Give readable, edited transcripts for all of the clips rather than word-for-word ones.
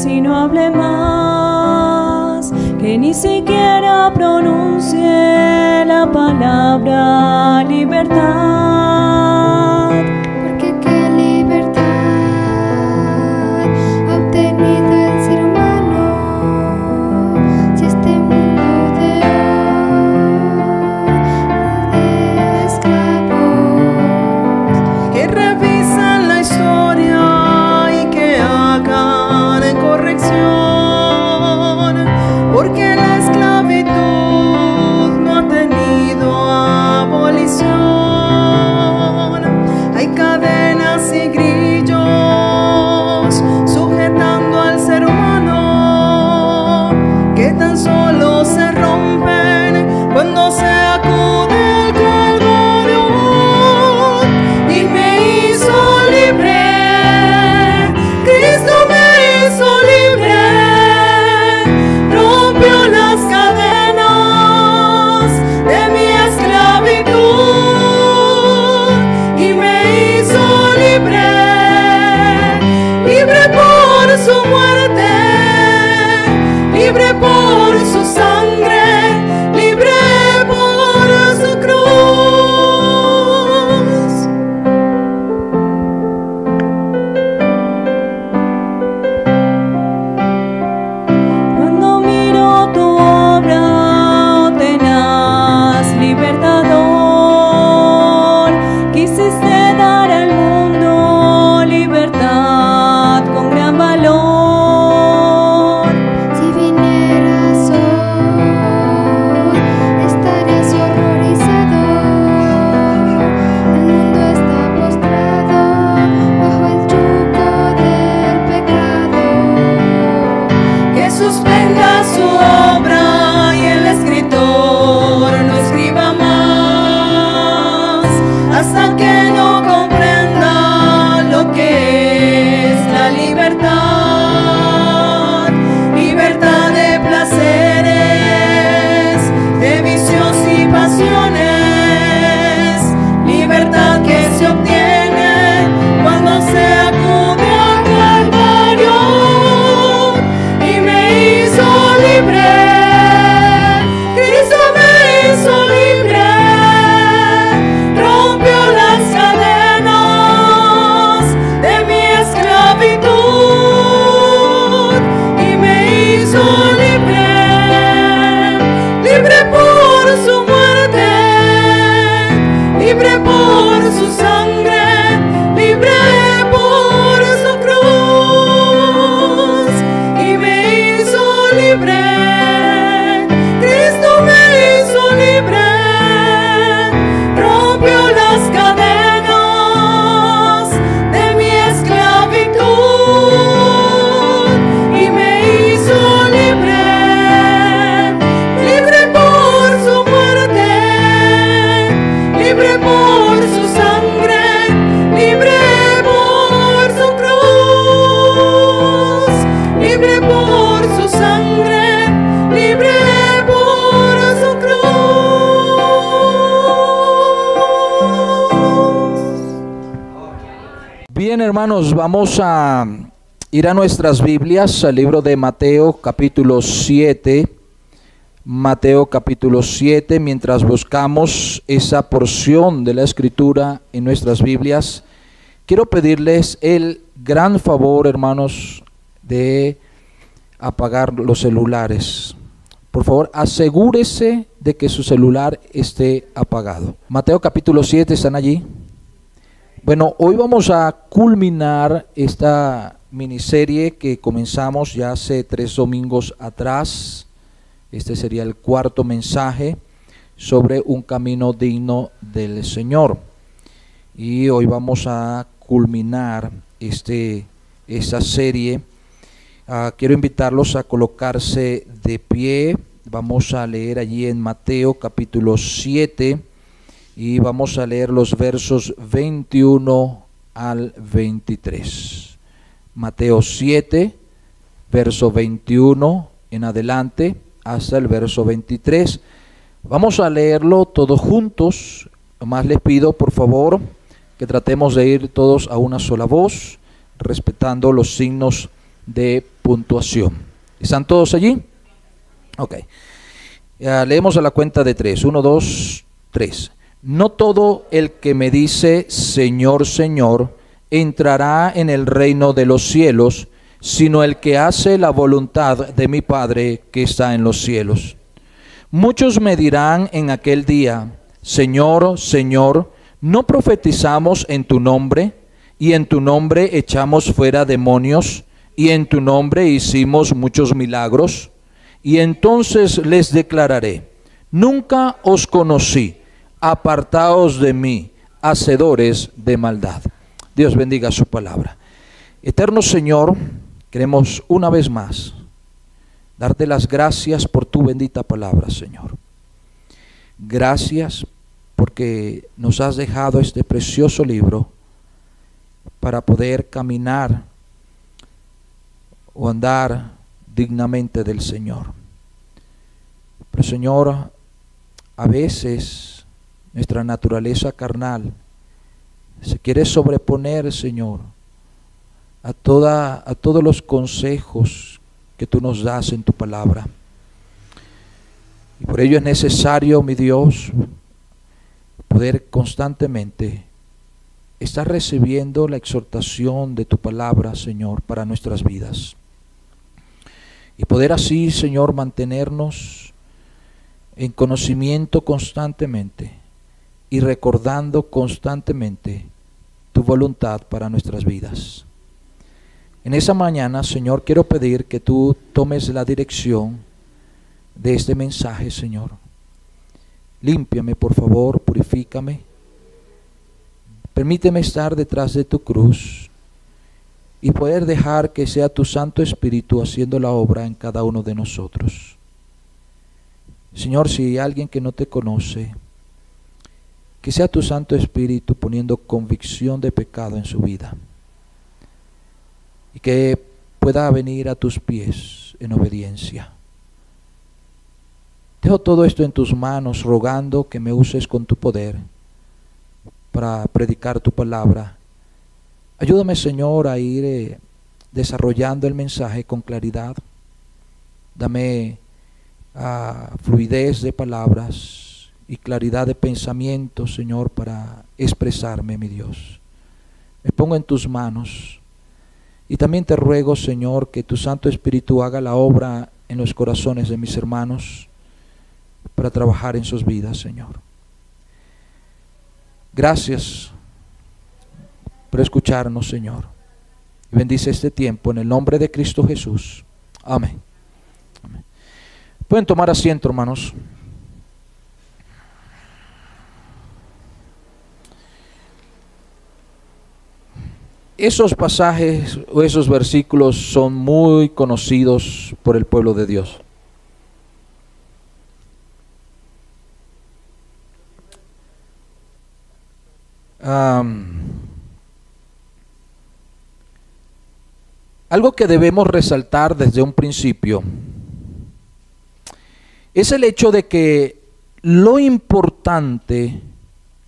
y no hable más, que ni siquiera pronuncie la palabra libertad. Porque qué libertad ha obtenido el ser humano, si este mundo de hoy de esclavos. Que revisan la historia y que hagan corrección, porque la esclavitud no ha tenido abolición. Hay cadenas y grillos sujetando al ser humano, que tan solo se rompen cuando se acude al Calvario. Y me hizo libre, Cristo me hizo libre, rompió las cadenas de mi esclavitud y me hizo libre, libre por su muerte, libre por su sangre, libre por su cruz. Cuando miro tu obra, oh tenaz libertador, quisiste dar al mundo libertad con gran valor. Si vinieras hoy, estarías horrorizado. El mundo está postrado bajo el yugo del pecado. Que suspenda su obra y el escritor no escriba más, hasta que no comprenda lo que es la libertad. Libertad de placeres, de vicios y pasiones, libertad que se obtiene cuando se acude al Calvario. Y me hizo libre, Cristo me hizo libre, rompió las cadenas de mi esclavitud y me hizo libre, libre por su muerte, libre por su sangre, libre por su cruz y me hizo libre, Cristo me hizo libre, rompió las cadenas de mi esclavitud y me hizo libre, libre por su muerte, libre por su sangre, libre por su cruz, libre por su sangre, libre por su cruz. Bien, hermanos, vamos a ir a nuestras Biblias, al libro de Mateo capítulo 7. Mateo capítulo 7, mientras buscamos esa porción de la Escritura en nuestras Biblias, quiero pedirles el gran favor, hermanos, de apagar los celulares. Por favor, asegúrese de que su celular esté apagado. Mateo capítulo 7, ¿están allí? Bueno, hoy vamos a culminar esta miniserie que comenzamos ya hace 3 domingos atrás. Este sería el cuarto mensaje sobre un camino digno del Señor. Y hoy vamos a culminar esta serie. Quiero invitarlos a colocarse de pie. Vamos a leer allí en Mateo capítulo 7 y vamos a leer los versos 21 al 23. Mateo 7, verso 21 en adelante hasta el verso 23. Vamos a leerlo todos juntos. Más les pido, por favor, que tratemos de ir todos a una sola voz, respetando los signos de puntuación. ¿Están todos allí? Ok. Leemos a la cuenta de 3. 1, 2, 3. No todo el que me dice Señor, Señor, entrará en el reino de los cielos, sino el que hace la voluntad de mi Padre que está en los cielos. Muchos me dirán en aquel día, Señor, Señor, ¿no profetizamos en tu nombre? Y en tu nombre echamos fuera demonios, y en tu nombre hicimos muchos milagros. Y entonces les declararé, nunca os conocí, apartaos de mí, hacedores de maldad. Dios bendiga su palabra. Eterno Señor, queremos una vez más darte las gracias por tu bendita palabra, Señor. Gracias porque nos has dejado este precioso libro para poder caminar o andar dignamente del Señor. Pero Señor, a veces nuestra naturaleza carnal se quiere sobreponer, Señor, a todos los consejos que tú nos das en tu palabra. Y por ello es necesario, mi Dios, poder constantemente estar recibiendo la exhortación de tu palabra, Señor, para nuestras vidas. Y poder así, Señor, mantenernos en conocimiento constantemente y recordando constantemente tu voluntad para nuestras vidas. En esa mañana, Señor, quiero pedir que tú tomes la dirección de este mensaje, Señor. Límpiame, por favor, purifícame. Permíteme estar detrás de tu cruz y poder dejar que sea tu Santo Espíritu haciendo la obra en cada uno de nosotros. Señor, si hay alguien que no te conoce, que sea tu Santo Espíritu poniendo convicción de pecado en su vida y que pueda venir a tus pies en obediencia. Dejo todo esto en tus manos, rogando que me uses con tu poder para predicar tu palabra. Ayúdame, Señor, a ir desarrollando el mensaje con claridad. Dame fluidez de palabras y claridad de pensamiento, Señor, para expresarme, mi Dios. Me pongo en tus manos y también te ruego, Señor, que tu Santo Espíritu haga la obra en los corazones de mis hermanos para trabajar en sus vidas, Señor. Gracias por escucharnos, Señor. Y bendice este tiempo en el nombre de Cristo Jesús. Amén. Amén. Pueden tomar asiento, hermanos. Esos pasajes o esos versículos son muy conocidos por el pueblo de Dios. Algo que debemos resaltar desde un principio es el hecho de que lo importante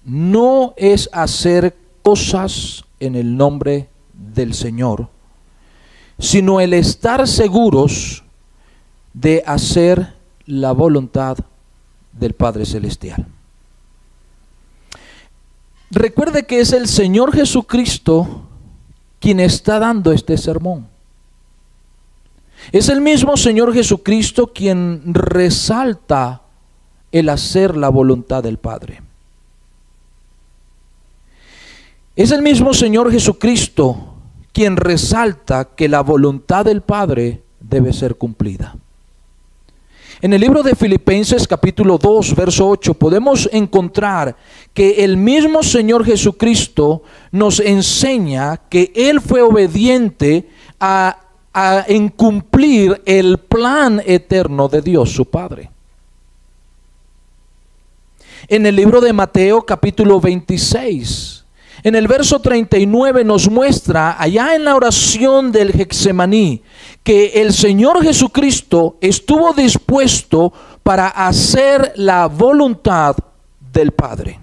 no es hacer cosas en el nombre del Señor, sino el estar seguros de hacer la voluntad del Padre Celestial. Recuerde que es el Señor Jesucristo quien está dando este sermón. Es el mismo Señor Jesucristo quien resalta el hacer la voluntad del Padre. Es el mismo Señor Jesucristo quien resalta que la voluntad del Padre debe ser cumplida. En el libro de Filipenses capítulo 2, verso 8, podemos encontrar que el mismo Señor Jesucristo nos enseña que Él fue obediente en cumplir el plan eterno de Dios, su Padre. En el libro de Mateo capítulo 26, en el verso 39 nos muestra allá en la oración del Getsemaní que el Señor Jesucristo estuvo dispuesto para hacer la voluntad del Padre.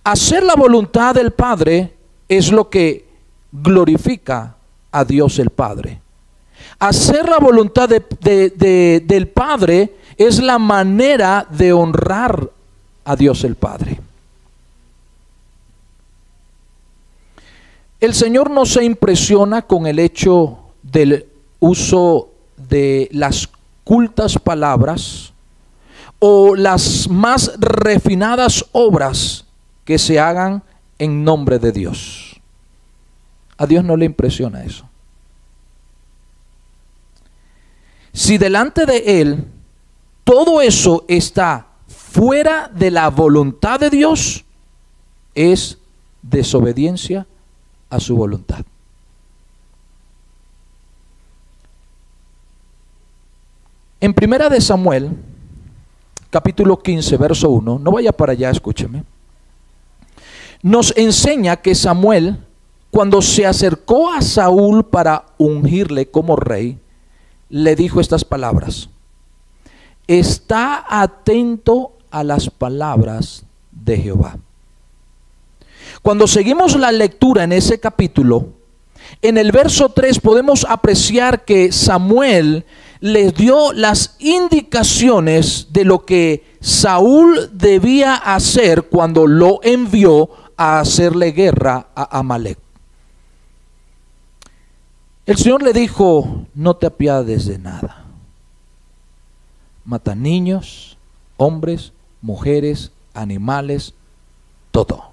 Hacer la voluntad del Padre es lo que glorifica a Dios el Padre. Hacer la voluntad del Padre es la manera de honrar a Dios el Padre. El Señor no se impresiona con el hecho del uso de las cultas palabras o las más refinadas obras que se hagan en nombre de Dios. A Dios no le impresiona eso. Si delante de Él todo eso está fuera de la voluntad de Dios, es desobediencia a su voluntad. En Primera de Samuel, capítulo 15, verso 1, no vaya para allá, escúcheme, nos enseña que Samuel, cuando se acercó a Saúl para ungirle como rey, le dijo estas palabras: está atento a las palabras de Jehová. Cuando seguimos la lectura en ese capítulo, en el verso 3 podemos apreciar que Samuel les dio las indicaciones de lo que Saúl debía hacer cuando lo envió a hacerle guerra a Amalek. El Señor le dijo: no te apiades de nada. Mata niños, hombres, mujeres, animales, todo.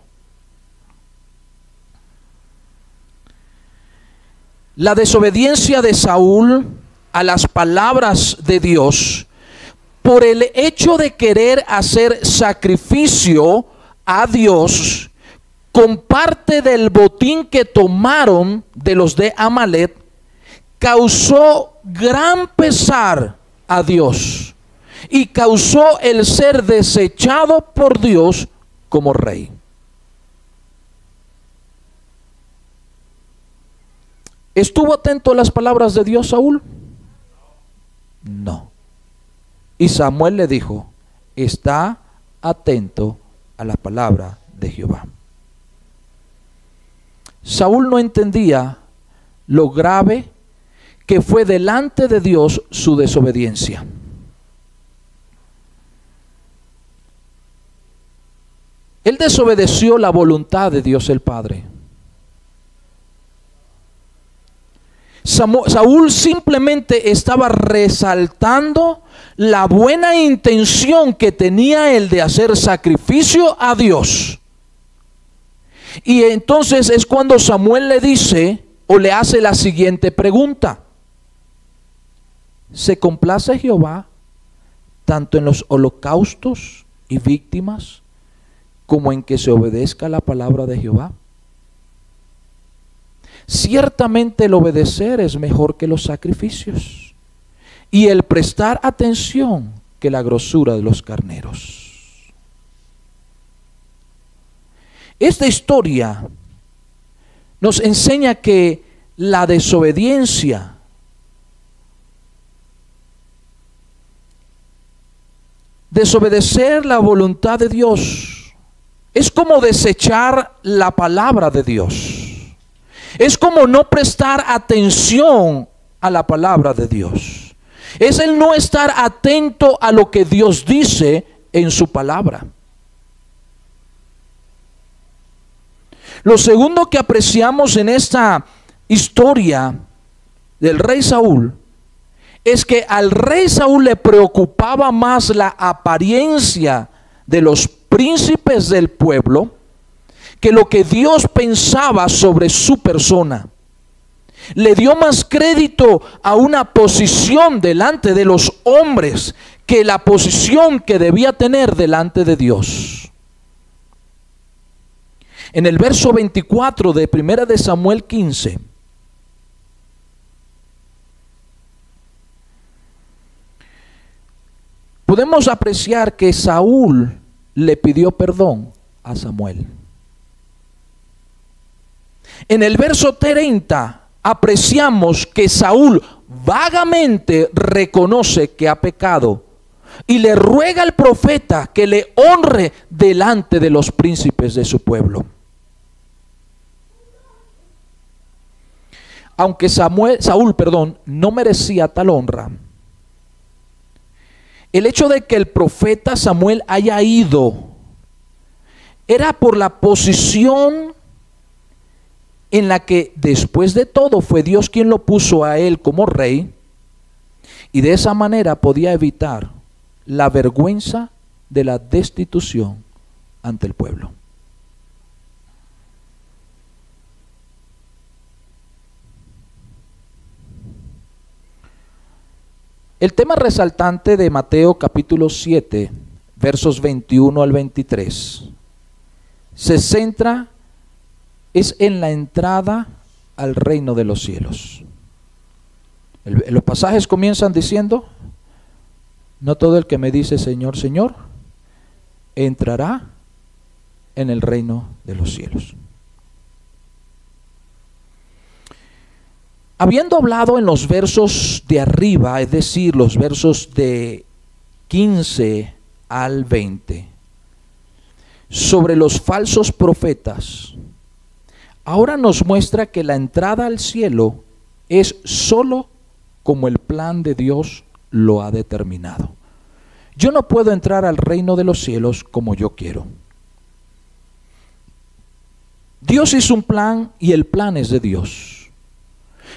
La desobediencia de Saúl a las palabras de Dios, por el hecho de querer hacer sacrificio a Dios con parte del botín que tomaron de los de Amalek, causó gran pesar a Dios y causó el ser desechado por Dios como rey. ¿Estuvo atento a las palabras de Dios Saúl? No. Y Samuel le dijo: está atento a la palabra de Jehová. Saúl no entendía lo grave que fue delante de Dios su desobediencia. Él desobedeció la voluntad de Dios el Padre. Saúl simplemente estaba resaltando la buena intención que tenía él de hacer sacrificio a Dios. Y entonces es cuando Samuel le dice o le hace la siguiente pregunta: ¿se complace Jehová tanto en los holocaustos y víctimas como en que se obedezca la palabra de Jehová? Ciertamente el obedecer es mejor que los sacrificios, y el prestar atención que la grosura de los carneros. Esta historia nos enseña que la desobediencia desobedecer la voluntad de Dios es como desechar la palabra de Dios. Es como no prestar atención a la palabra de Dios. Es el no estar atento a lo que Dios dice en su palabra. Lo segundo que apreciamos en esta historia del rey Saúl es que al rey Saúl le preocupaba más la apariencia de los príncipes del pueblo que lo que Dios pensaba sobre su persona. Le dio más crédito a una posición delante de los hombres que la posición que debía tener delante de Dios. En el verso 24 de 1 de Samuel 15, podemos apreciar que Saúl le pidió perdón a Samuel. En el verso 30 apreciamos que Saúl vagamente reconoce que ha pecado y le ruega al profeta que le honre delante de los príncipes de su pueblo. aunque Saúl, no merecía tal honra, el hecho de que el profeta Samuel haya ido era por la posición en la que después de todo fue Dios quien lo puso a él como rey, y de esa manera podía evitar la vergüenza de la destitución ante el pueblo. El tema resaltante de Mateo capítulo 7, versos 21 al 23, se centra en la entrada al reino de los cielos. Los pasajes comienzan diciendo: no todo el que me dice Señor, Señor, entrará en el reino de los cielos. Habiendo hablado en los versos de arriba, es decir, los versos de 15 al 20, sobre los falsos profetas, ahora nos muestra que la entrada al cielo es solo como el plan de Dios lo ha determinado. Yo no puedo entrar al reino de los cielos como yo quiero. Dios hizo un plan y el plan es de Dios.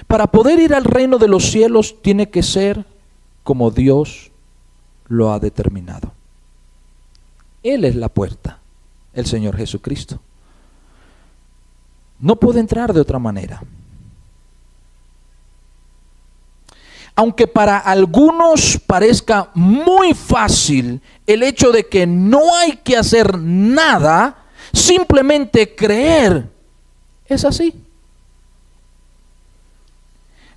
Para poder ir al reino de los cielos tiene que ser como Dios lo ha determinado. Él es la puerta, el Señor Jesucristo. No puede entrar de otra manera. Aunque para algunos parezca muy fácil el hecho de que no hay que hacer nada, simplemente creer, es así.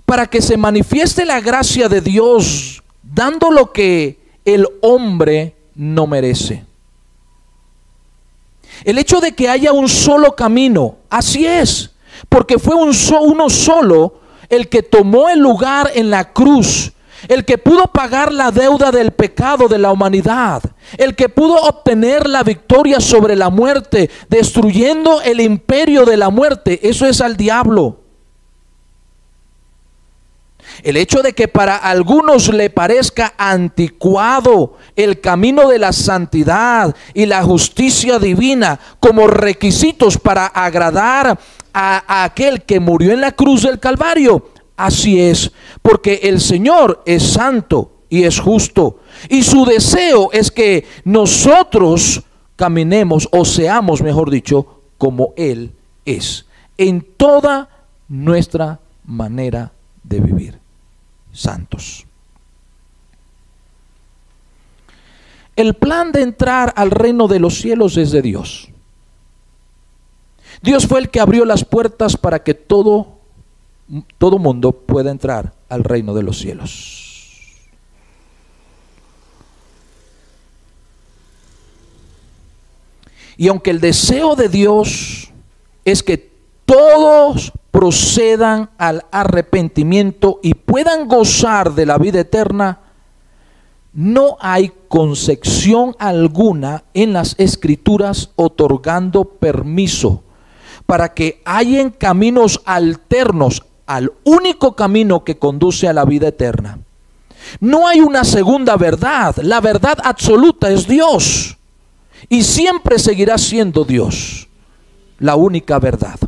Para que se manifieste la gracia de Dios, dando lo que el hombre no merece. El hecho de que haya un solo camino, así es, porque fue uno solo el que tomó el lugar en la cruz, el que pudo pagar la deuda del pecado de la humanidad, el que pudo obtener la victoria sobre la muerte, destruyendo el imperio de la muerte. Eso es al diablo. El hecho de que para algunos le parezca anticuado el camino de la santidad y la justicia divina como requisitos para agradar a aquel que murió en la cruz del Calvario, así es, porque el Señor es santo y es justo, y su deseo es que nosotros caminemos, o seamos, mejor dicho, como Él es, en toda nuestra manera de vivir, santos. El plan de entrar al reino de los cielos es de Dios. Dios fue el que abrió las puertas para que todo mundo pueda entrar al reino de los cielos. Y aunque el deseo de Dios es que todos procedan al arrepentimiento y puedan gozar de la vida eterna, no hay concepción alguna en las Escrituras otorgando permiso para que hayan caminos alternos al único camino que conduce a la vida eterna. No hay una segunda verdad. La verdad absoluta es Dios y siempre seguirá siendo Dios, la única verdad.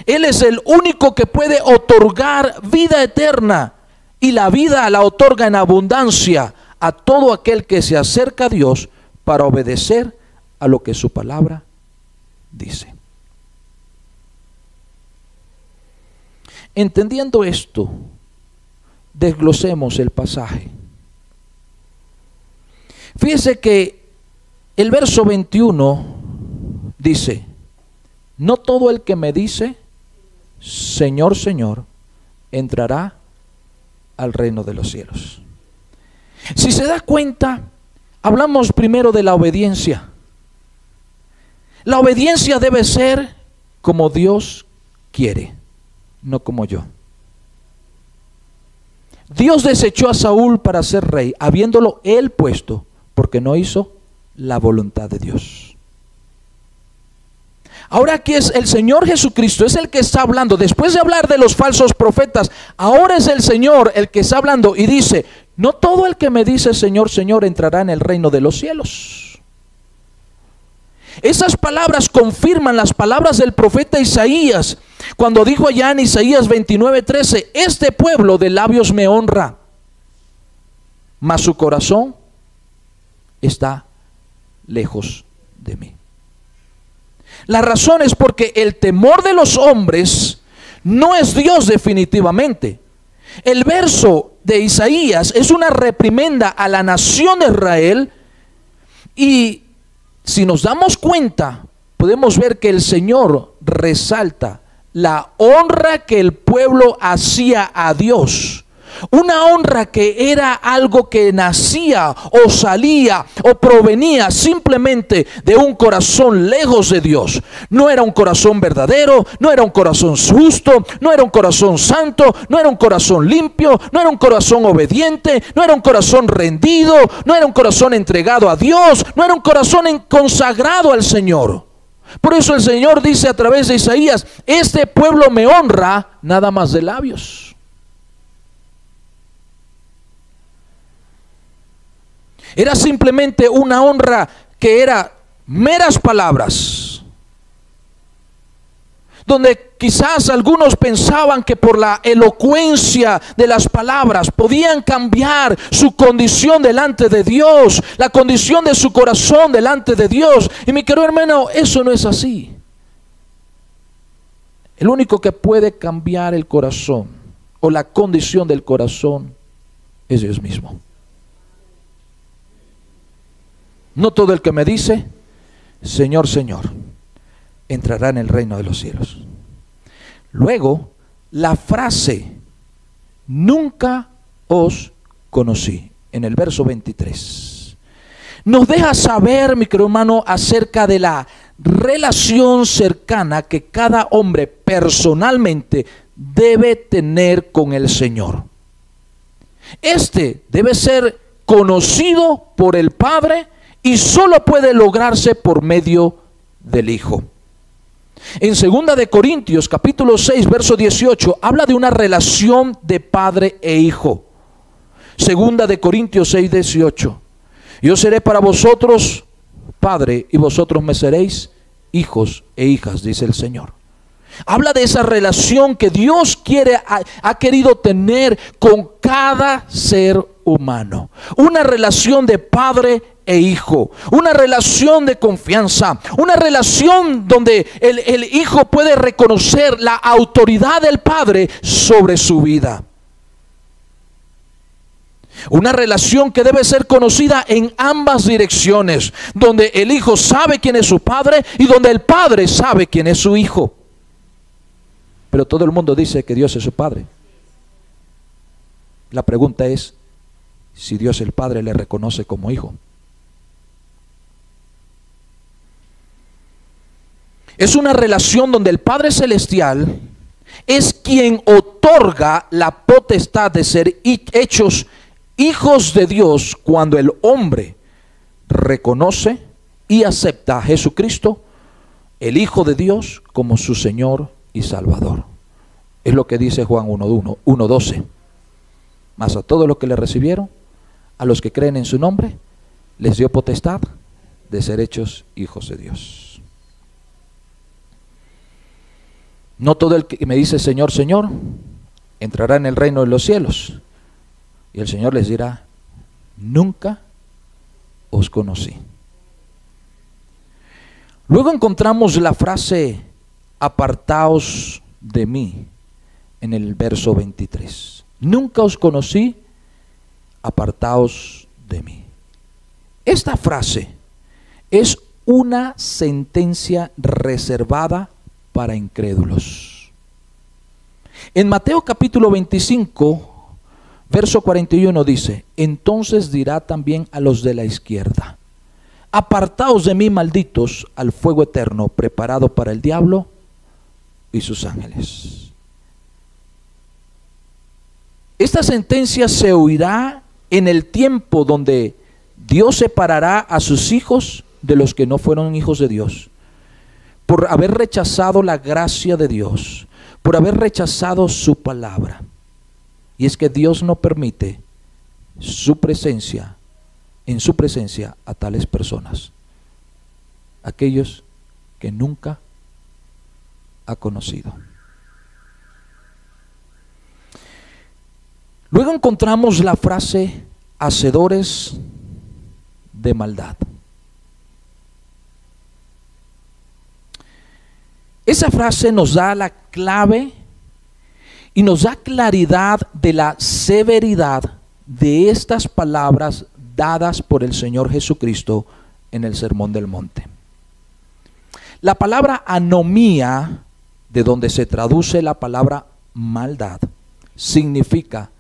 Él es el único que puede otorgar vida eterna, y la vida la otorga en abundancia a todo aquel que se acerca a Dios para obedecer a lo que su palabra dice. Entendiendo esto, desglosemos el pasaje. Fíjese que el verso 21 dice: no todo el que me dice Señor, Señor, entrará al reino de los cielos. Si se da cuenta, hablamos primero de la obediencia. La obediencia debe ser como Dios quiere, no como yo. Dios desechó a Saúl para ser rey, habiéndolo él puesto, porque no hizo la voluntad de Dios. Ahora aquí es el Señor Jesucristo, es el que está hablando. Después de hablar de los falsos profetas, ahora es el Señor el que está hablando y dice: no todo el que me dice Señor, Señor entrará en el reino de los cielos. Esas palabras confirman las palabras del profeta Isaías, cuando dijo allá en Isaías 29:13: este pueblo de labios me honra, mas su corazón está lejos de mí. La razón es porque el temor de los hombres no es Dios definitivamente. El verso de Isaías es una reprimenda a la nación de Israel, y si nos damos cuenta, podemos ver que el Señor resalta la honra que el pueblo hacía a Dios. Una honra que era algo que nacía o salía o provenía simplemente de un corazón lejos de Dios. No era un corazón verdadero, no era un corazón justo, no era un corazón santo, no era un corazón limpio, no era un corazón obediente, no era un corazón rendido, no era un corazón entregado a Dios, no era un corazón consagrado al Señor. Por eso el Señor dice a través de Isaías: este pueblo me honra nada más de labios. Era simplemente una honra que era meras palabras, donde quizás algunos pensaban que por la elocuencia de las palabras podían cambiar su condición delante de Dios, la condición de su corazón delante de Dios. Y mi querido hermano, eso no es así. El único que puede cambiar el corazón o la condición del corazón es Dios mismo. No todo el que me dice Señor, Señor entrará en el reino de los cielos. Luego, la frase nunca os conocí, en el verso 23, nos deja saber, mi querido hermano, acerca de la relación cercana que cada hombre personalmente debe tener con el Señor. Este debe ser conocido por el Padre y solo puede lograrse por medio del Hijo. En 2 de Corintios capítulo 6 verso 18 habla de una relación de padre e hijo. 2 de Corintios 6, 18: yo seré para vosotros padre y vosotros me seréis hijos e hijas, dice el Señor. Habla de esa relación que Dios ha querido tener con cada ser humano. Una relación de padre e hijo, una relación de confianza, una relación donde el hijo puede reconocer la autoridad del padre sobre su vida. Una relación que debe ser conocida en ambas direcciones, donde el hijo sabe quién es su padre y donde el padre sabe quién es su hijo. Pero todo el mundo dice que Dios es su padre. La pregunta es si Dios el Padre le reconoce como hijo. Es una relación donde el Padre Celestial es quien otorga la potestad de ser hechos hijos de Dios cuando el hombre reconoce y acepta a Jesucristo, el Hijo de Dios, como su Señor y Salvador. Es lo que dice Juan 1:12. Mas a todos los que le recibieron, a los que creen en su nombre, les dio potestad de ser hechos hijos de Dios. No todo el que me dice Señor, Señor entrará en el reino de los cielos. Y el Señor les dirá: nunca os conocí. Luego encontramos la frase apartaos de mí en el verso 23. Nunca os conocí, apartaos de mí. Esta frase es una sentencia reservada para incrédulos. En Mateo capítulo 25 verso 41 dice: entonces dirá también a los de la izquierda: apartaos de mí, malditos, al fuego eterno preparado para el diablo y sus ángeles. Esta sentencia se oirá en el tiempo donde Dios separará a sus hijos de los que no fueron hijos de Dios. por haber rechazado la gracia de Dios, por haber rechazado su palabra. Y es que Dios no permite su presencia, en su presencia, a tales personas, aquellos que nunca ha conocido. Luego encontramos la frase hacedores de maldad. Esa frase nos da la clave y nos da claridad de la severidad de estas palabras dadas por el Señor Jesucristo en el Sermón del Monte. La palabra anomía, de donde se traduce la palabra maldad, significa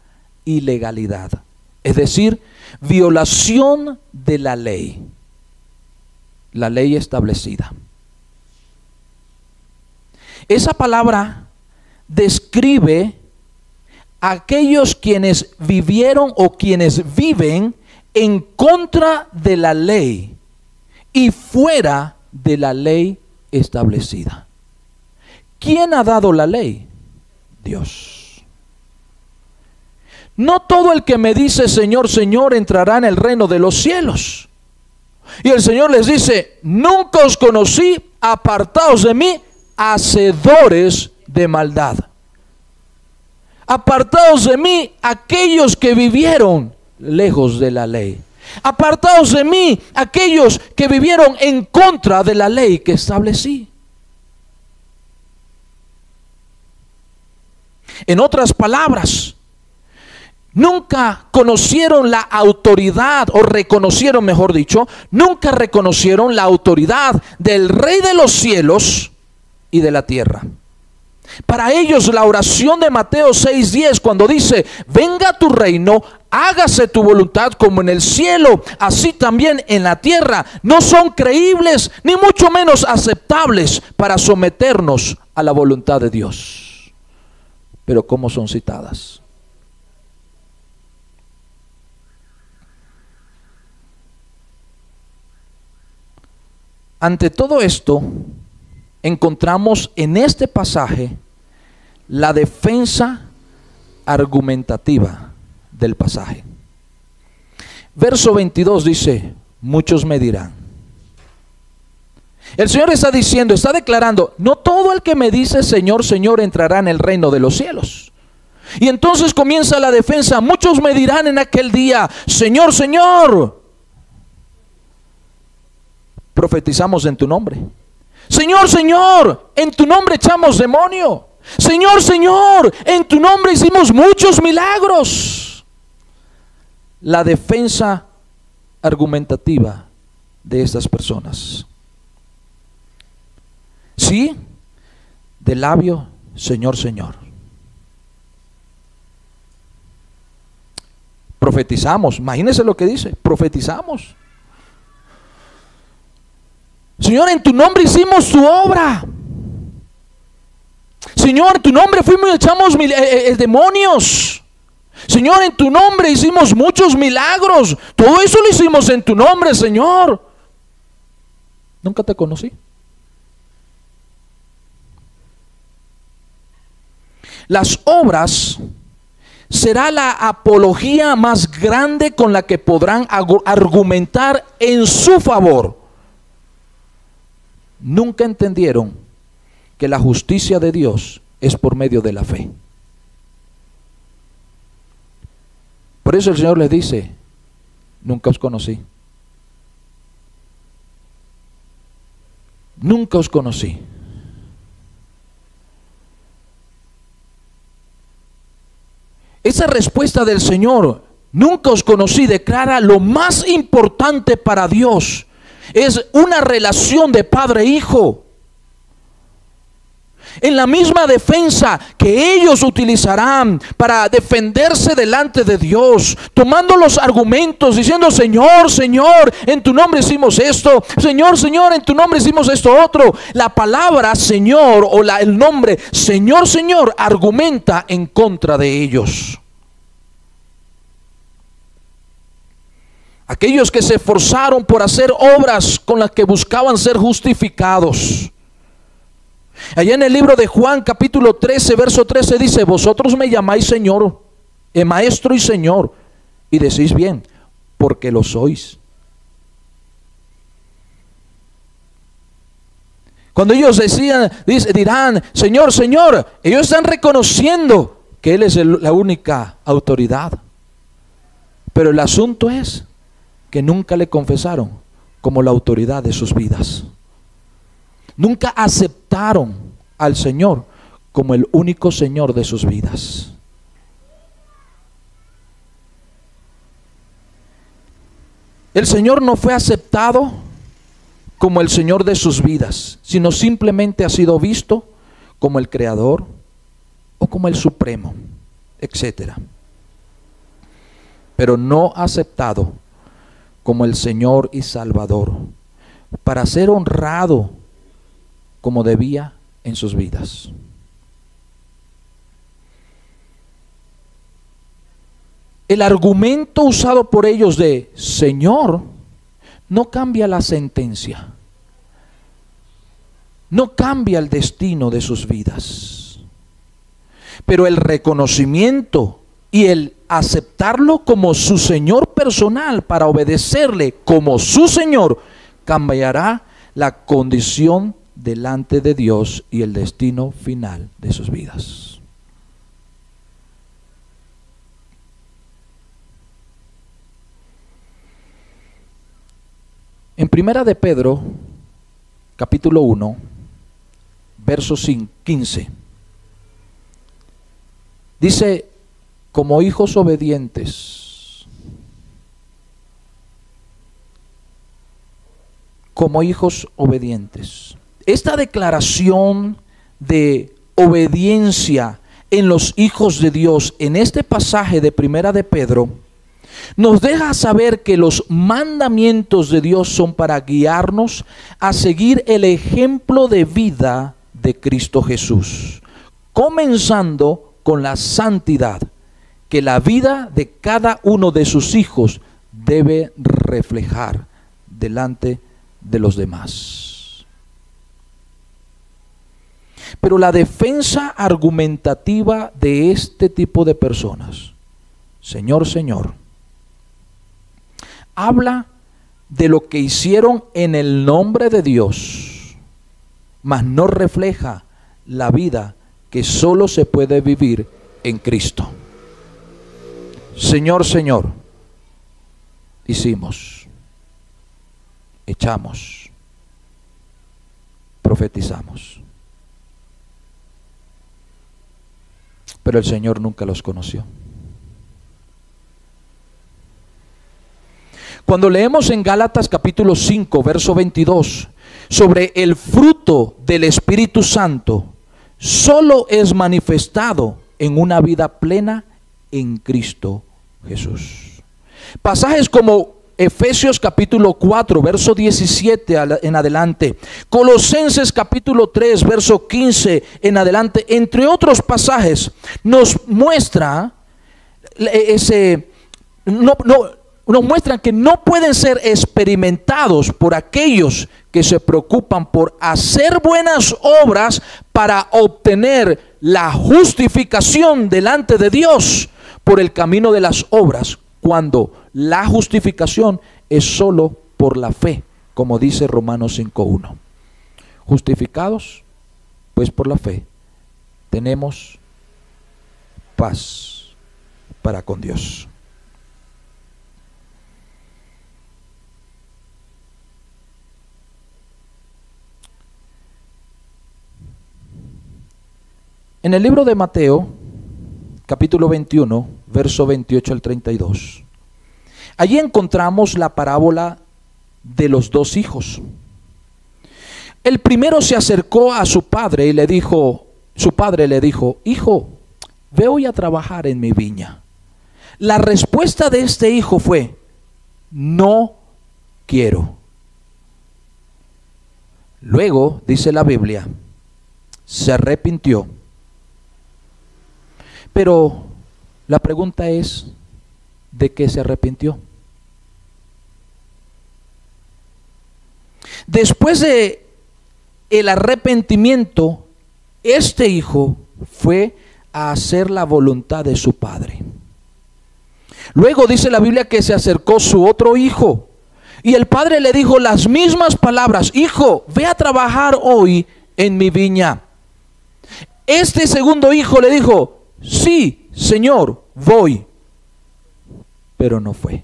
ilegalidad, es decir, violación de la ley establecida. Esa palabra describe a aquellos quienes vivieron o quienes viven en contra de la ley y fuera de la ley establecida. ¿Quién ha dado la ley? Dios. No todo el que me dice Señor, Señor entrará en el reino de los cielos. Y el Señor les dice: nunca os conocí, apartaos de mí, hacedores de maldad. Apartaos de mí, aquellos que vivieron lejos de la ley. Apartaos de mí, aquellos que vivieron en contra de la ley que establecí. En otras palabras, nunca conocieron la autoridad, o reconocieron, mejor dicho, nunca reconocieron la autoridad del Rey de los cielos y de la tierra. Para ellos la oración de Mateo 6:10, cuando dice: venga tu reino, hágase tu voluntad como en el cielo, así también en la tierra, no son creíbles ni mucho menos aceptables para someternos a la voluntad de Dios. Pero ¿cómo son citadas? Ante todo esto, encontramos en este pasaje la defensa argumentativa del pasaje. Verso 22 dice: muchos me dirán. El Señor está diciendo, está declarando: no todo el que me dice Señor, Señor entrará en el reino de los cielos. Y entonces comienza la defensa: muchos me dirán en aquel día, Señor, Señor, profetizamos en tu nombre. Señor, Señor, en tu nombre echamos demonio. Señor, Señor, en tu nombre hicimos muchos milagros. La defensa argumentativa de estas personas. Sí, de labio, Señor, Señor. Profetizamos, imagínense lo que dice, profetizamos. Señor, en tu nombre hicimos tu obra. Señor, en tu nombre fuimos y echamos demonios. Señor, en tu nombre hicimos muchos milagros. Todo eso lo hicimos en tu nombre, Señor. Nunca te conocí. Las obras será la apología más grande con la que podrán argumentar en su favor. Nunca entendieron que la justicia de Dios es por medio de la fe. Por eso el Señor les dice: nunca os conocí. Nunca os conocí. Esa respuesta del Señor, nunca os conocí, declara lo más importante para Dios. Es una relación de padre e hijo. En la misma defensa que ellos utilizarán para defenderse delante de Dios, tomando los argumentos, diciendo: Señor, Señor, en tu nombre hicimos esto. Señor, Señor, en tu nombre hicimos esto otro. La palabra Señor o el nombre Señor, Señor argumenta en contra de ellos. Aquellos que se esforzaron por hacer obras con las que buscaban ser justificados, Allá en el libro de Juan capítulo 13, verso 13 dice: vosotros me llamáis Señor, Maestro y Señor, y decís bien, porque lo sois. Cuando ellos dirán, Señor, Señor, ellos están reconociendo que Él es la única autoridad. Pero el asunto es que nunca le confesaron como la autoridad de sus vidas. Nunca aceptaron al Señor como el único Señor de sus vidas. El Señor no fue aceptado como el Señor de sus vidas, sino simplemente ha sido visto como el Creador o como el Supremo, etcétera. Pero no aceptado como el Señor y Salvador, para ser honrado como debía en sus vidas. El argumento usado por ellos de Señor no cambia la sentencia, no cambia el destino de sus vidas, pero el reconocimiento y el aceptarlo como su Señor personal para obedecerle como su Señor cambiará la condición delante de Dios y el destino final de sus vidas. En Primera de Pedro, capítulo 1, verso 15, dice: como hijos obedientes, como hijos obedientes. Esta declaración de obediencia en los hijos de Dios en este pasaje de Primera de Pedro nos deja saber que los mandamientos de Dios son para guiarnos a seguir el ejemplo de vida de Cristo Jesús, comenzando con la santidad que la vida de cada uno de sus hijos debe reflejar delante de los demás. Pero la defensa argumentativa de este tipo de personas, Señor, Señor, habla de lo que hicieron en el nombre de Dios, mas no refleja la vida que solo se puede vivir en Cristo. Señor, Señor, hicimos, echamos, profetizamos, pero el Señor nunca los conoció. Cuando leemos en Gálatas capítulo 5, verso 22, sobre el fruto del Espíritu Santo, solo es manifestado en una vida plena en Cristo Jesús. Pasajes como Efesios capítulo 4, verso 17 en adelante, Colosenses capítulo 3, verso 15 en adelante, entre otros pasajes, nos muestra nos muestran que no pueden ser experimentados por aquellos que se preocupan por hacer buenas obras para obtener la justificación delante de Dios por el camino de las obras, cuando la justificación es solo por la fe, como dice Romanos 5:1. Justificados, pues por la fe, tenemos paz para con Dios. En el libro de Mateo, capítulo 21, verso 28 al 32, allí encontramos la parábola de los dos hijos. El primero se acercó a su padre y le dijo, hijo, ve hoy a trabajar en mi viña. La respuesta de este hijo fue, no quiero. Luego, dice la Biblia, se arrepintió. Pero la pregunta es, ¿de qué se arrepintió? Después de el arrepentimiento, este hijo fue a hacer la voluntad de su padre. Luego dice la Biblia que se acercó su otro hijo y el padre le dijo las mismas palabras: hijo, ve a trabajar hoy en mi viña. Este segundo hijo le dijo: sí, señor, voy. Pero no fue.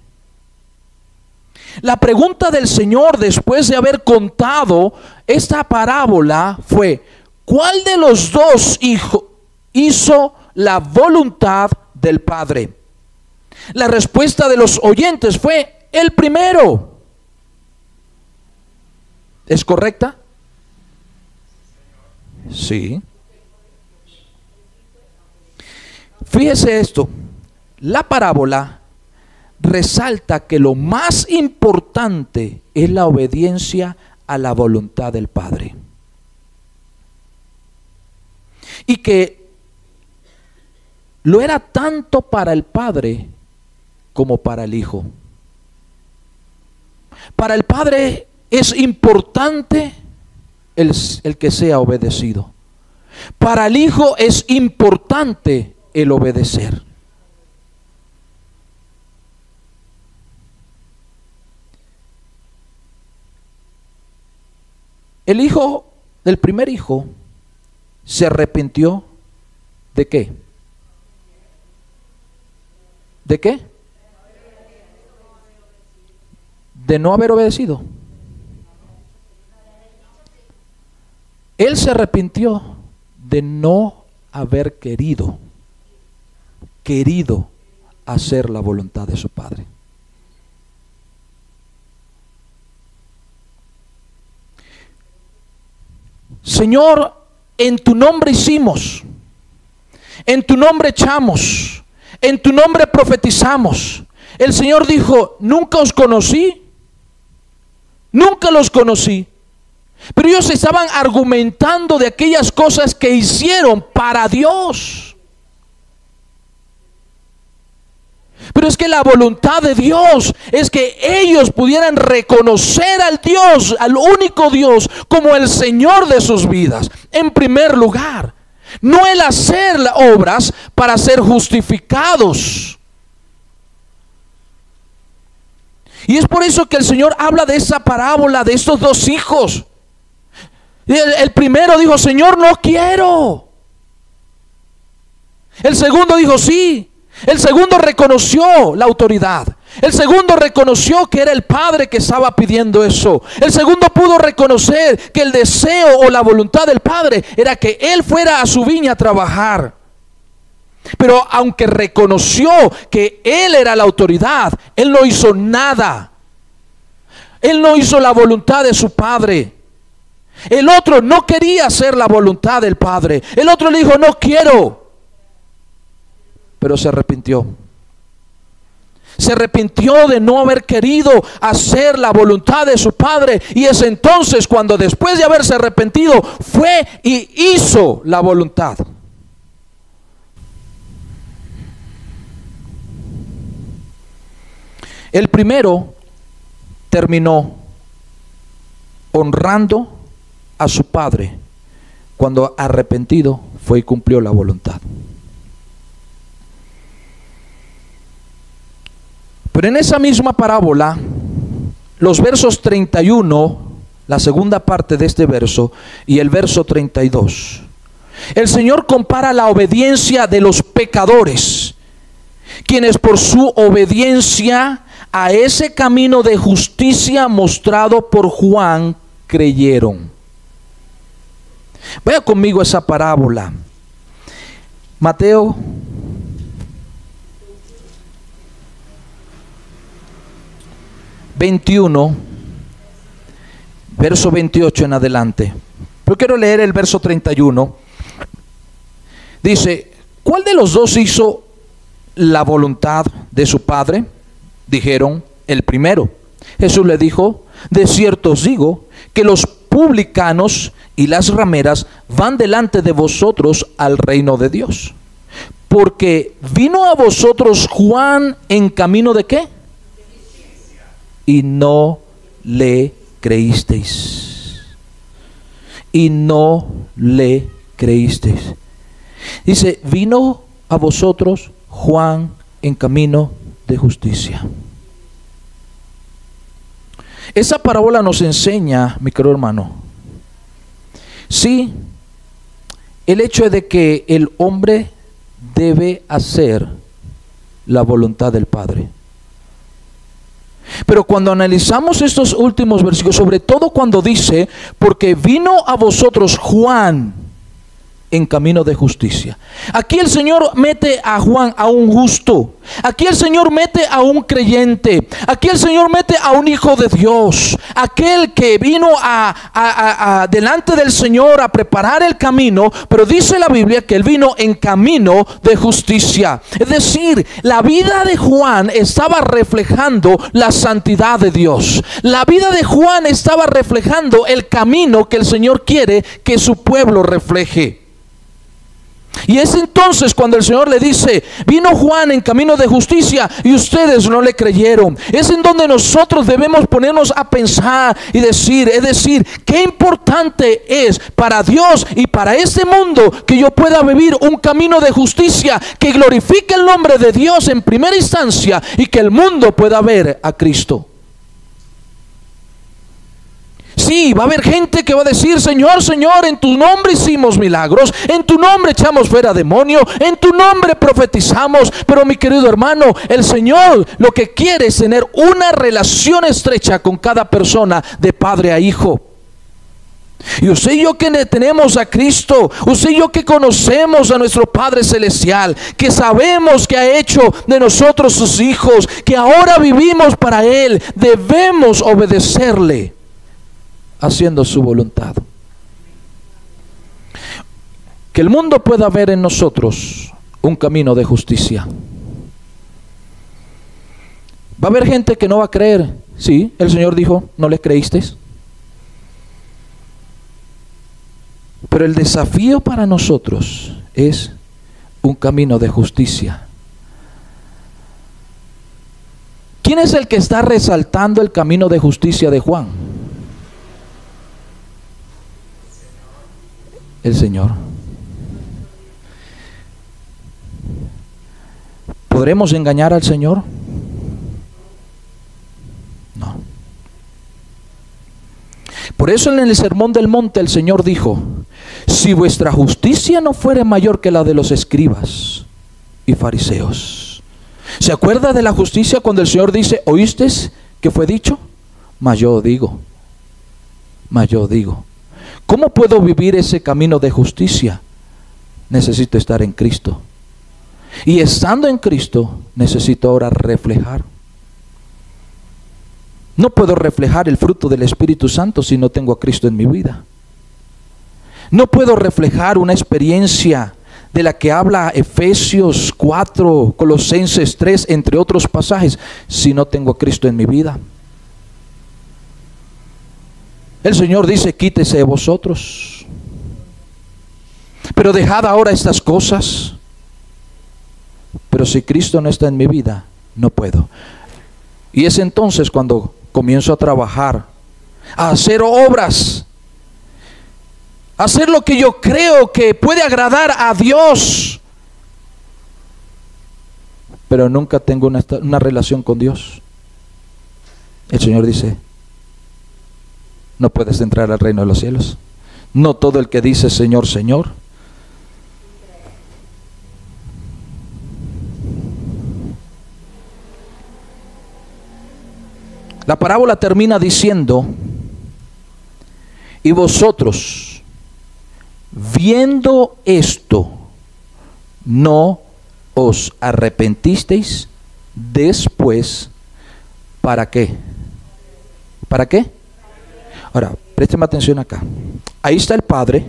La pregunta del Señor después de haber contado esta parábola fue: ¿cuál de los dos hijos hizo la voluntad del Padre? La respuesta de los oyentes fue: el primero. ¿Es correcta? Sí. Fíjese esto, la parábola resalta que lo más importante es la obediencia a la voluntad del Padre. Y que lo era tanto para el Padre como para el Hijo. Para el Padre es importante el que sea obedecido. Para el Hijo es importante el obedecer. El hijo del primer hijo se arrepintió ¿de qué? ¿De qué? De no haber obedecido. Él se arrepintió de no haber querido hacer la voluntad de su padre. Señor, en tu nombre hicimos, en tu nombre echamos, en tu nombre profetizamos. El Señor dijo: nunca os conocí, nunca los conocí. Pero ellos estaban argumentando de aquellas cosas que hicieron para Dios. Pero es que la voluntad de Dios es que ellos pudieran reconocer al Dios, al único Dios, como el Señor de sus vidas. En primer lugar, no el hacer obras para ser justificados. Y es por eso que el Señor habla de esa parábola de estos dos hijos. El primero dijo: Señor, no quiero. El segundo dijo: sí. El segundo reconoció la autoridad. El segundo reconoció que era el padre que estaba pidiendo eso. El segundo pudo reconocer que el deseo o la voluntad del padre era que él fuera a su viña a trabajar. Pero aunque reconoció que él era la autoridad, él no hizo nada. Él no hizo la voluntad de su padre. El otro no quería hacer la voluntad del padre. El otro le dijo: no quiero. Pero se arrepintió. Se arrepintió de no haber querido hacer la voluntad de su padre. Y es entonces cuando, después de haberse arrepentido, fue y hizo la voluntad. El primero terminó honrando a su padre cuando, arrepentido, fue y cumplió la voluntad. Pero en esa misma parábola, los versos 31, la segunda parte de este verso, y el verso 32, el Señor compara la obediencia de los pecadores, quienes por su obediencia a ese camino de justicia mostrado por Juan creyeron. Vaya conmigo a esa parábola. Mateo ...21... verso 28 en adelante. Yo quiero leer el verso 31. Dice: ¿cuál de los dos hizo la voluntad de su padre? Dijeron: el primero. Jesús le dijo: de cierto os digo que los publicanos y las rameras van delante de vosotros al reino de Dios. Porque vino a vosotros Juan en camino de ¿qué? Y no le creísteis. Y no le creísteis. Dice, vino a vosotros Juan en camino de justicia. Esa parábola nos enseña, mi querido hermano, sí, el hecho de que el hombre debe hacer la voluntad del Padre. Pero cuando analizamos estos últimos versículos, sobre todo cuando dice, porque vino a vosotros Juan en camino de justicia. Aquí el Señor mete a Juan, a un justo. Aquí el Señor mete a un creyente. Aquí el Señor mete a un hijo de Dios. Aquel que vino delante del Señor a preparar el camino. Pero dice la Biblia que él vino en camino de justicia. Es decir, la vida de Juan estaba reflejando la santidad de Dios. La vida de Juan estaba reflejando el camino que el Señor quiere que su pueblo refleje. Y es entonces cuando el Señor le dice, vino Juan en camino de justicia y ustedes no le creyeron. Es en donde nosotros debemos ponernos a pensar y decir, es decir, qué importante es para Dios y para este mundo que yo pueda vivir un camino de justicia que glorifique el nombre de Dios en primera instancia y que el mundo pueda ver a Cristo. Sí, va a haber gente que va a decir, Señor, Señor, en tu nombre hicimos milagros, en tu nombre echamos fuera demonios, en tu nombre profetizamos. Pero mi querido hermano, el Señor lo que quiere es tener una relación estrecha con cada persona de padre a hijo. Y usted y yo que tenemos a Cristo, usted y yo que conocemos a nuestro Padre Celestial, que sabemos que ha hecho de nosotros sus hijos, que ahora vivimos para Él, debemos obedecerle haciendo su voluntad. Que el mundo pueda ver en nosotros un camino de justicia. Va a haber gente que no va a creer. Sí, el Señor dijo, ¿no le creísteis? Pero el desafío para nosotros es un camino de justicia. ¿Quién es el que está resaltando el camino de justicia de Juan? El Señor. ¿Podremos engañar al Señor? No. Por eso en el Sermón del Monte el Señor dijo, si vuestra justicia no fuere mayor que la de los escribas y fariseos. ¿Se acuerda de la justicia cuando el Señor dice, oísteis que fue dicho? Mas yo digo. ¿Cómo puedo vivir ese camino de justicia? Necesito estar en Cristo. Y estando en Cristo, necesito ahora reflejar. No puedo reflejar el fruto del Espíritu Santo si no tengo a Cristo en mi vida. No puedo reflejar una experiencia de la que habla Efesios 4, Colosenses 3, entre otros pasajes, si no tengo a Cristo en mi vida. El Señor dice, quítese de vosotros. Pero dejad ahora estas cosas. Pero si Cristo no está en mi vida, no puedo. Y es entonces cuando comienzo a trabajar, a hacer obras, a hacer lo que yo creo que puede agradar a Dios. Pero nunca tengo una relación con Dios. El Señor dice, no puedes entrar al reino de los cielos. No todo el que dice Señor, Señor. La parábola termina diciendo, y vosotros, viendo esto, no os arrepentisteis después. ¿Para qué? ¿Para qué? Ahora, présteme atención acá. Ahí está el padre.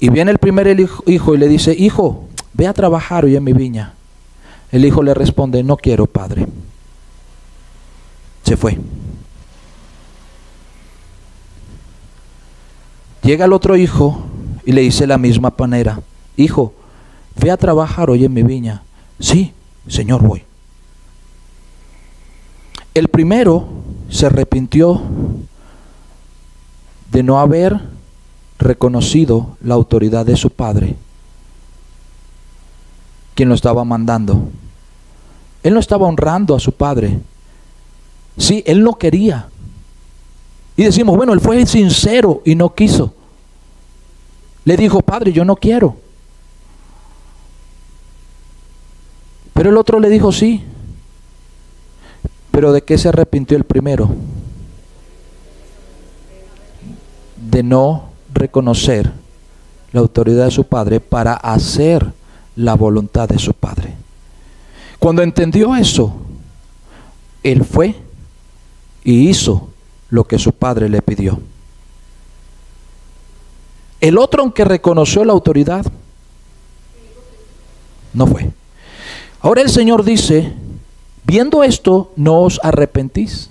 Y viene el primer hijo y le dice, hijo, ve a trabajar hoy en mi viña. El hijo le responde, no quiero, padre. Se fue. Llega el otro hijo y le dice la misma manera, hijo, ve a trabajar hoy en mi viña. Sí, Señor, voy. El primero se arrepintió de no haber reconocido la autoridad de su padre, quien lo estaba mandando. Él no estaba honrando a su padre. Sí, él no quería. Y decimos, bueno, él fue sincero y no quiso. Le dijo, padre, yo no quiero. Pero el otro le dijo, sí. Pero ¿de qué se arrepintió el primero? De no reconocer la autoridad de su padre para hacer la voluntad de su padre. Cuando entendió eso, él fue y hizo lo que su padre le pidió. El otro, aunque reconoció la autoridad, no fue. Ahora el Señor dice, viendo esto, ¿no os arrepentís?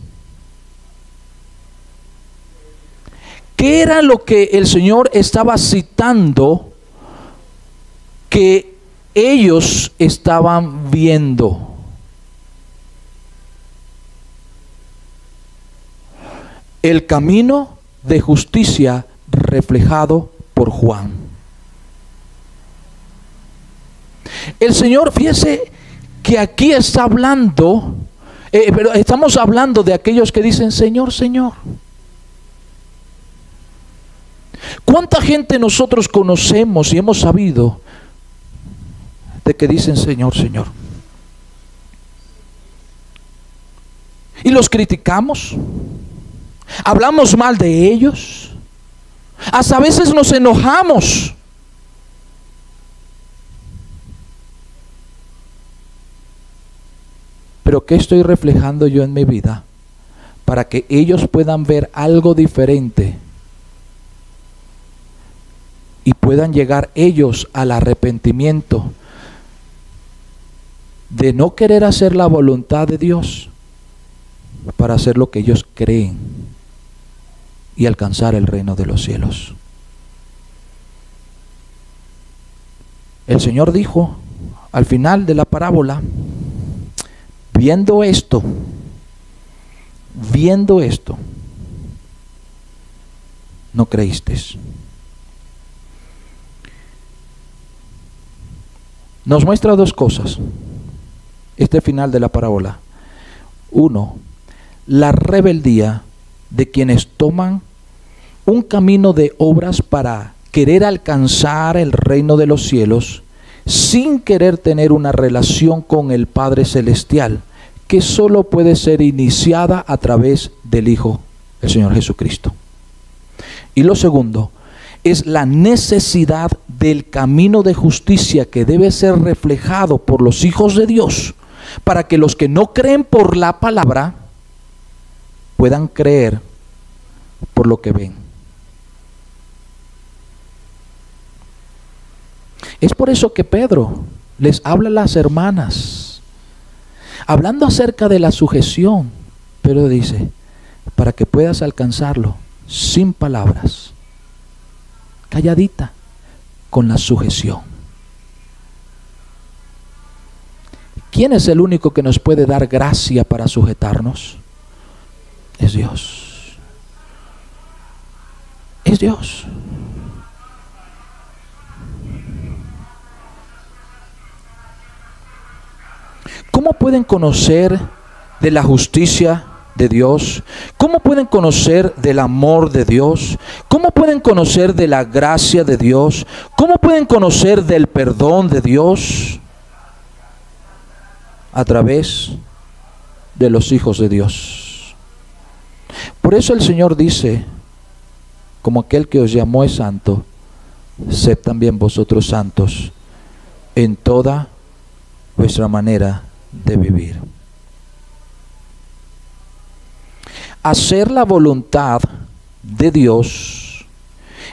¿Qué era lo que el Señor estaba citando que ellos estaban viendo? El camino de justicia reflejado por Juan. El Señor, fíjese que aquí está hablando, pero estamos hablando de aquellos que dicen, Señor, Señor. ¿Cuánta gente nosotros conocemos y hemos sabido de que dicen Señor, Señor? Y los criticamos, hablamos mal de ellos, hasta a veces nos enojamos. Pero ¿qué estoy reflejando yo en mi vida para que ellos puedan ver algo diferente y puedan llegar ellos al arrepentimiento de no querer hacer la voluntad de Dios para hacer lo que ellos creen y alcanzar el reino de los cielos? El Señor dijo al final de la parábola, viendo esto, no creísteis. Nos muestra dos cosas este final de la parábola. Uno, la rebeldía de quienes toman un camino de obras para querer alcanzar el reino de los cielos sin querer tener una relación con el Padre Celestial, que solo puede ser iniciada a través del Hijo, el Señor Jesucristo. Y lo segundo es la necesidad del camino de justicia que debe ser reflejado por los hijos de Dios, para que los que no creen por la palabra puedan creer por lo que ven. Es por eso que Pedro les habla a las hermanas, hablando acerca de la sujeción. Pero dice, para que puedas alcanzarlo sin palabras, calladita, con la sujeción. ¿Quién es el único que nos puede dar gracia para sujetarnos? Es Dios. Es Dios. ¿Cómo pueden conocer de la justicia de Dios? ¿Cómo pueden conocer del amor de Dios? ¿Cómo pueden conocer de la gracia de Dios? ¿Cómo pueden conocer del perdón de Dios? A través de los hijos de Dios. Por eso el Señor dice, como aquel que os llamó es santo, sed también vosotros santos en toda vuestra manera de vivir. Hacer la voluntad de Dios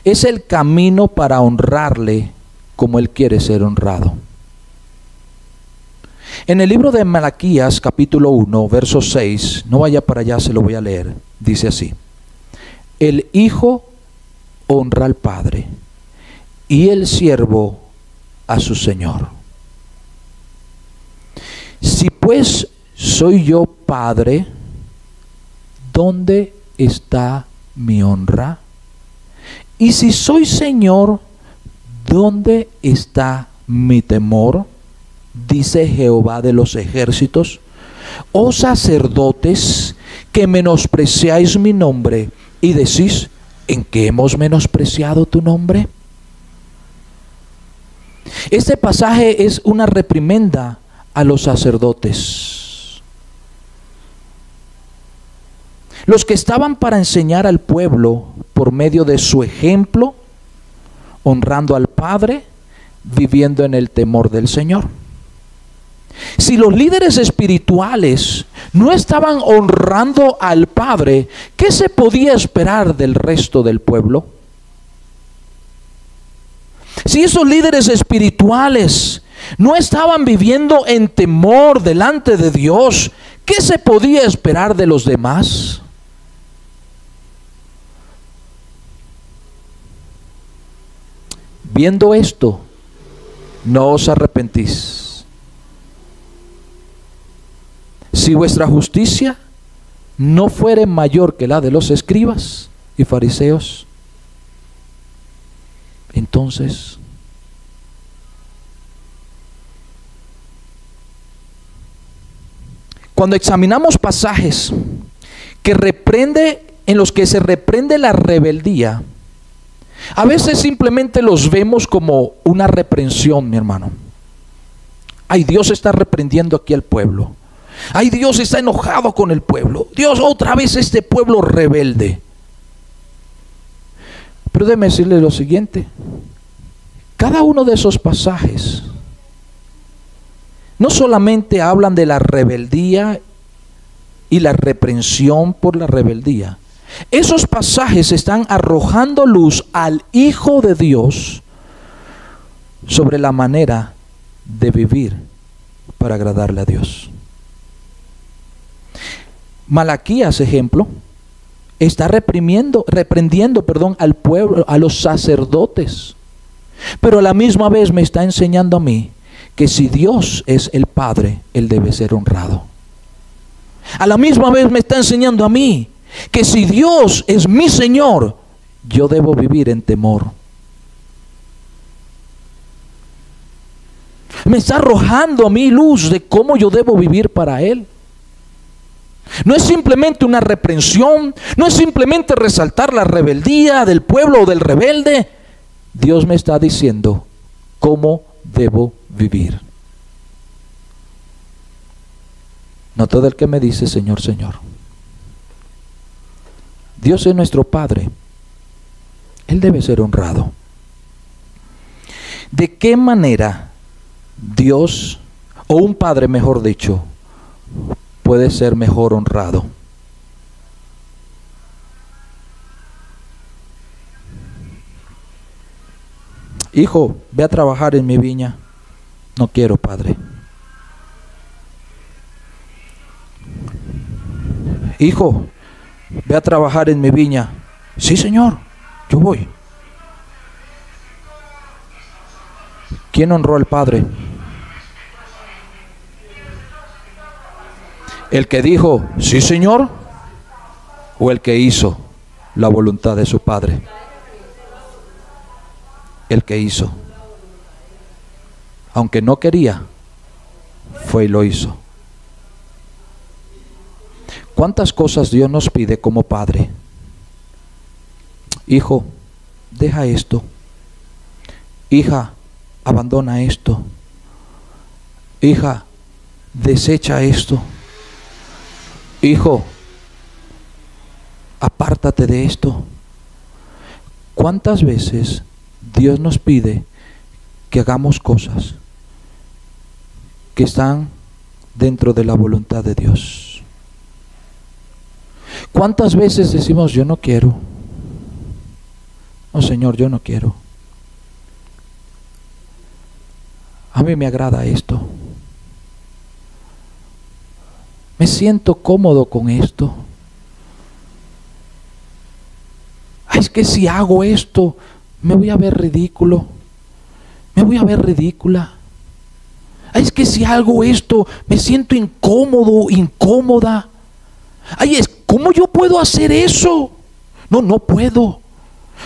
es el camino para honrarle como Él quiere ser honrado. En el libro de Malaquías, capítulo 1, verso 6, no vaya para allá, se lo voy a leer, dice así: el hijo honra al padre y el siervo a su señor. Si pues soy yo padre, ¿dónde está mi honra? Y si soy Señor, ¿dónde está mi temor? Dice Jehová de los ejércitos. Oh sacerdotes, que menospreciáis mi nombre y decís, ¿en qué hemos menospreciado tu nombre? Este pasaje es una reprimenda a los sacerdotes. Los que estaban para enseñar al pueblo por medio de su ejemplo, honrando al Padre, viviendo en el temor del Señor. Si los líderes espirituales no estaban honrando al Padre, ¿qué se podía esperar del resto del pueblo? Si esos líderes espirituales no estaban viviendo en temor delante de Dios, ¿qué se podía esperar de los demás? Viendo esto, no os arrepentís. Si vuestra justicia no fuere mayor que la de los escribas y fariseos, entonces cuando examinamos pasajes en los que se reprende la rebeldía, a veces simplemente los vemos como una reprensión, mi hermano. Ay, Dios está reprendiendo aquí al pueblo. Ay, Dios está enojado con el pueblo. Dios, otra vez este pueblo rebelde. Pero déjeme decirle lo siguiente. Cada uno de esos pasajes no solamente hablan de la rebeldía y la reprensión por la rebeldía. Esos pasajes están arrojando luz al Hijo de Dios sobre la manera de vivir para agradarle a Dios. Malaquías, ejemplo, está reprendiendo, al pueblo, a los sacerdotes, pero a la misma vez me está enseñando a mí que si Dios es el Padre, Él debe ser honrado. A la misma vez me está enseñando a mí que si Dios es mi Señor, yo debo vivir en temor. Me está arrojando a mí luz de cómo yo debo vivir para Él. No es simplemente una reprensión, no es simplemente resaltar la rebeldía del pueblo o del rebelde. Dios me está diciendo cómo debo vivir. No todo el que me dice Señor, Señor. Dios es nuestro Padre. Él debe ser honrado. ¿De qué manera Dios, o un padre mejor dicho, puede ser mejor honrado? Hijo, ve a trabajar en mi viña. No quiero, padre. Hijo, ve a trabajar en mi viña. Sí, Señor, yo voy. ¿Quién honró al Padre? ¿El que dijo, sí, Señor? ¿O el que hizo la voluntad de su Padre? El que hizo. Aunque no quería, fue y lo hizo. ¿Cuántas cosas Dios nos pide como Padre? Hijo, deja esto. Hija, abandona esto. Hija, desecha esto. Hijo, apártate de esto. ¿Cuántas veces Dios nos pide que hagamos cosas que están dentro de la voluntad de Dios? ¿Cuántas veces decimos, yo no quiero? No, Señor, yo no quiero. A mí me agrada esto. Me siento cómodo con esto. Ay, es que si hago esto, me voy a ver ridículo. Me voy a ver ridícula. Ay, es que si hago esto, me siento incómodo, incómoda. Ay, ¿cómo yo puedo hacer eso? No, no puedo.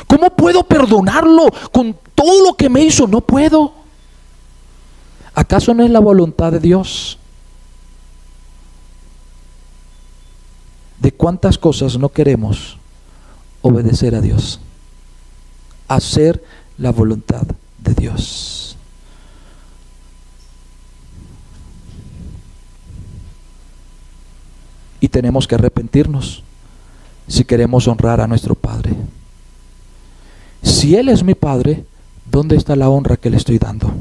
¿Cómo puedo perdonarlo con todo lo que me hizo? No puedo. ¿Acaso no es la voluntad de Dios? ¿De cuántas cosas no queremos obedecer a Dios? Hacer la voluntad de Dios. Y tenemos que arrepentirnos si queremos honrar a nuestro Padre. Si Él es mi Padre, ¿dónde está la honra que le estoy dando?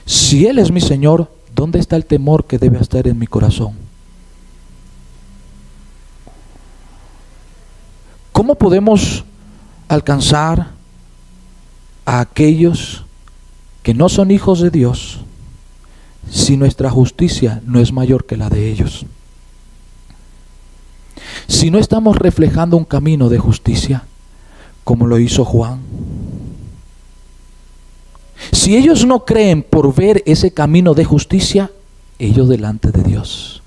Si Él es mi Señor, ¿dónde está el temor que debe estar en mi corazón? ¿Cómo podemos alcanzar a aquellos que no son hijos de Dios si nuestra justicia no es mayor que la de ellos? Si no estamos reflejando un camino de justicia como lo hizo Juan. Si ellos no creen por ver ese camino de justicia, ellos delante de Dios.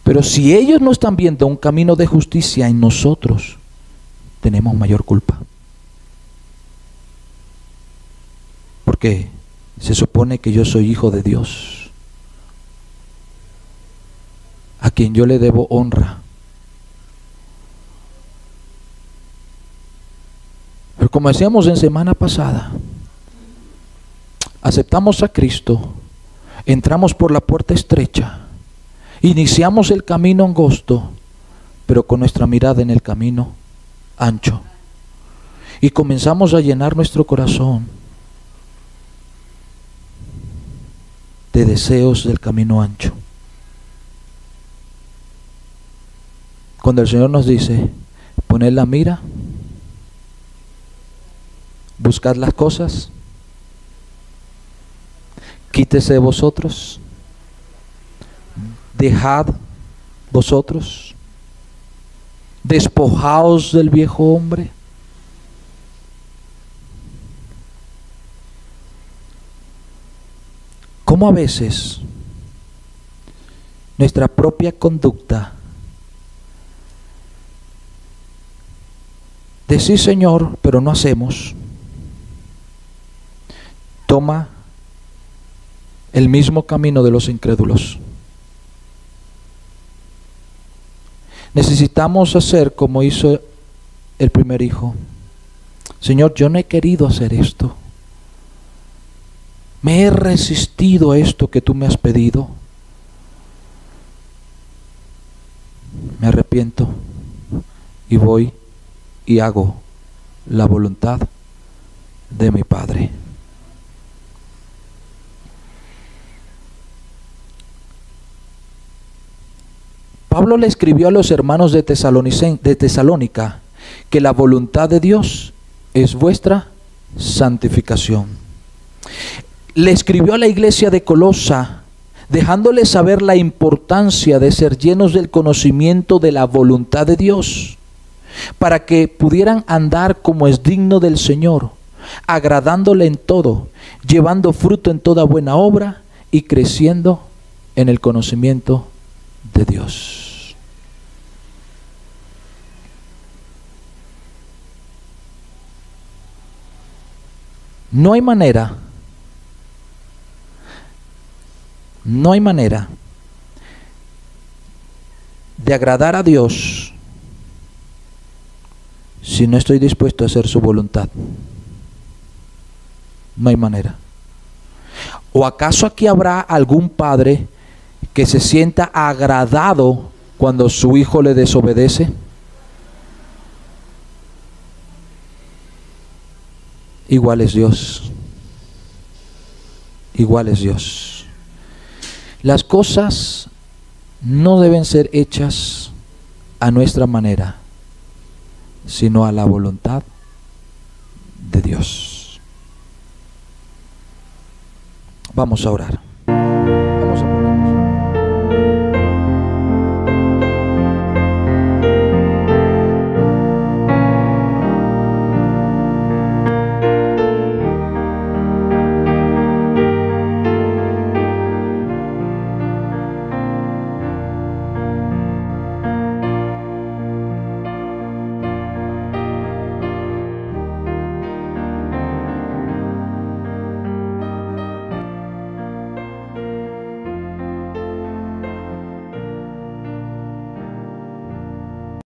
Pero si ellos no están viendo un camino de justicia en nosotros, tenemos mayor culpa. Porque se supone que yo soy hijo de Dios, a quien yo le debo honra. Pero como decíamos en semana pasada, aceptamos a Cristo, entramos por la puerta estrecha, iniciamos el camino angosto, pero con nuestra mirada en el camino ancho. Y comenzamos a llenar nuestro corazón de deseos del camino ancho. Cuando el Señor nos dice, poned la mira, buscad las cosas, quítese de vosotros, dejad vosotros, despojaos del viejo hombre. ¿Cómo a veces nuestra propia conducta de sí, Señor, pero no hacemos, toma el mismo camino de los incrédulos? Necesitamos hacer como hizo el primer hijo. Señor, yo no he querido hacer esto. Me he resistido a esto que tú me has pedido. Me arrepiento y voy y hago la voluntad de mi Padre. Pablo le escribió a los hermanos de Tesalónica que la voluntad de Dios es vuestra santificación. Le escribió a la iglesia de Colosa, dejándole saber la importancia de ser llenos del conocimiento de la voluntad de Dios, para que pudieran andar como es digno del Señor, agradándole en todo, llevando fruto en toda buena obra y creciendo en el conocimiento de Dios. No hay manera de agradar a Dios si no estoy dispuesto a hacer su voluntad. No hay manera. ¿O acaso aquí habrá algún padre que se sienta agradado cuando su hijo le desobedece? Igual es Dios. Igual es Dios. Las cosas no deben ser hechas a nuestra manera, sino a la voluntad de Dios. Vamos a orar.